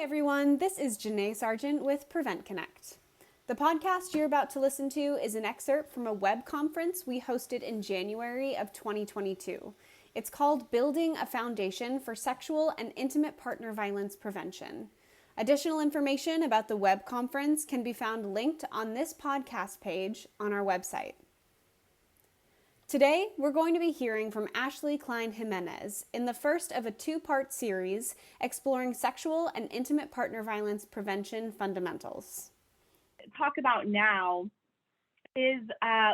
everyone, this is Janae Sargent with Prevent Connect. The podcast you're about to listen to is an excerpt from a web conference we hosted in January of 2022. It's called Building a Foundation for Sexual and Intimate Partner Violence Prevention. Additional information about the web conference can be found linked on this podcast page on our website. Today, we're going to be hearing from Ashley Klein Jimenez in the first of a two-part series exploring sexual and intimate partner violence prevention fundamentals. Talk about now is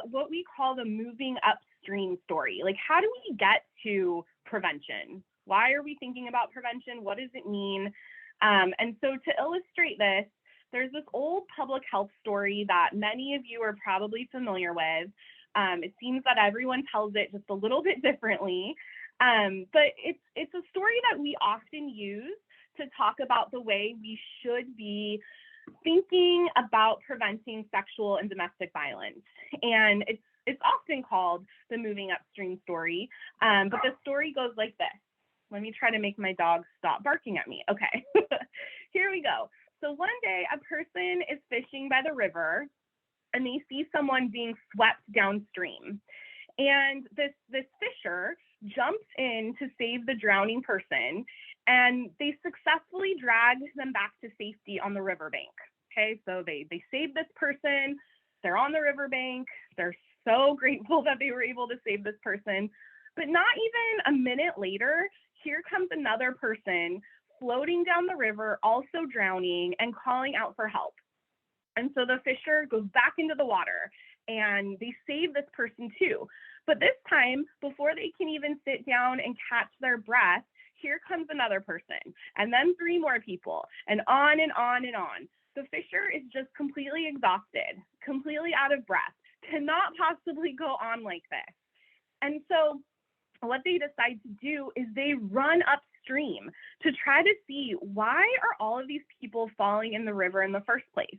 what we call the moving upstream story. Like, how do we get to prevention? Why are we thinking about prevention? What does it mean? And so to illustrate this, there's this old public health story that many of you are probably familiar with. It seems that everyone tells it just a little bit differently, but it's a story that we often use to talk about the way we should be thinking about preventing sexual and domestic violence. And it's often called the moving upstream story, but the story goes like this. Let me try to make my dog stop barking at me. Okay, here we go. So one day a person is fishing by the river and they see someone being swept downstream. And this fisher jumps in to save the drowning person, and they successfully drag them back to safety on the riverbank. Okay, so they save this person, they're on the riverbank, they're so grateful that they were able to save this person. But not even a minute later, here comes another person floating down the river, also drowning and calling out for help. And so the fisher goes back into the water and they save this person too. But this time, before they can even sit down and catch their breath, here comes another person, and then three more people, and on and on and on. The fisher is just completely exhausted, completely out of breath, cannot possibly go on like this. And so what they decide to do is they run upstream to try to see, why are all of these people falling in the river in the first place?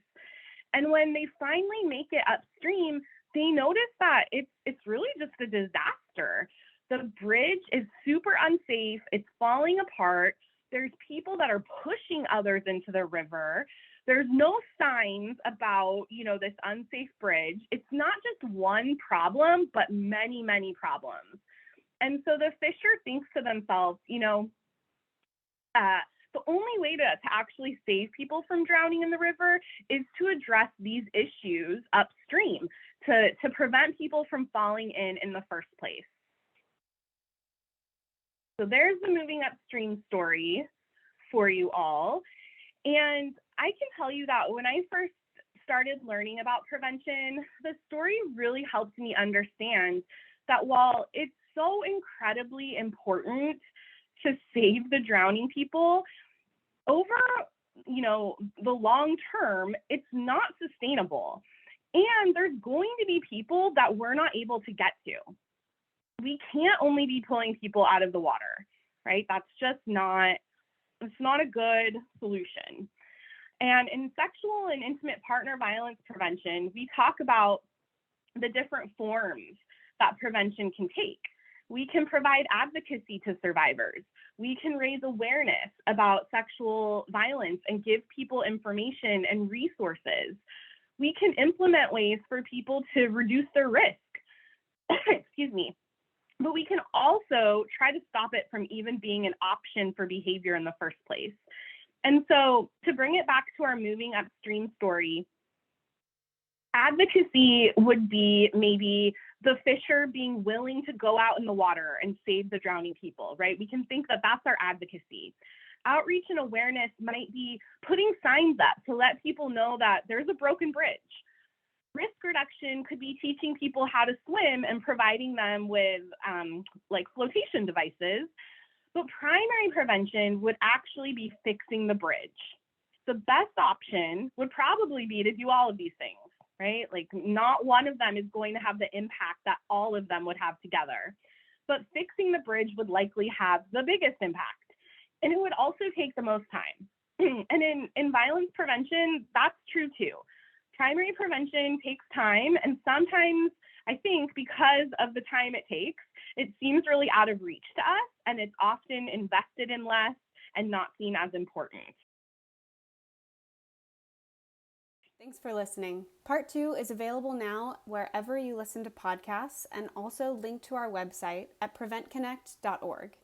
And when they finally make it upstream, they notice that it's really just a disaster. The bridge is super unsafe. It's falling apart. There's people that are pushing others into the river. There's no signs about, this unsafe bridge. It's not just one problem, but many, many problems. And so the fisher thinks to themselves, the only way to actually save people from drowning in the river is to address these issues upstream, to prevent people from falling in the first place. So there's the moving upstream story for you all. And I can tell you that when I first started learning about prevention, the story really helped me understand that while it's so incredibly important to save the drowning people, over the long term, it's not sustainable. And there's going to be people that we're not able to get to. We can't only be pulling people out of the water, right? That's just it's not a good solution. And in sexual and intimate partner violence prevention, we talk about the different forms that prevention can take. We can provide advocacy to survivors. We can raise awareness about sexual violence and give people information and resources. We can implement ways for people to reduce their risk. Excuse me. But we can also try to stop it from even being an option for behavior in the first place. And so to bring it back to our moving upstream story, advocacy would be maybe the fisher being willing to go out in the water and save the drowning people, right? We can think that that's our advocacy. Outreach and awareness might be putting signs up to let people know that there's a broken bridge. Risk reduction could be teaching people how to swim and providing them with flotation devices. But primary prevention would actually be fixing the bridge. The best option would probably be to do all of these things, right? Like, not one of them is going to have the impact that all of them would have together. But fixing the bridge would likely have the biggest impact. And it would also take the most time. And in violence prevention, that's true too. Primary prevention takes time, and sometimes I think because of the time it takes, it seems really out of reach to us, and it's often invested in less and not seen as important. Thanks for listening. Part 2 is available now wherever you listen to podcasts and also linked to our website at preventconnect.org.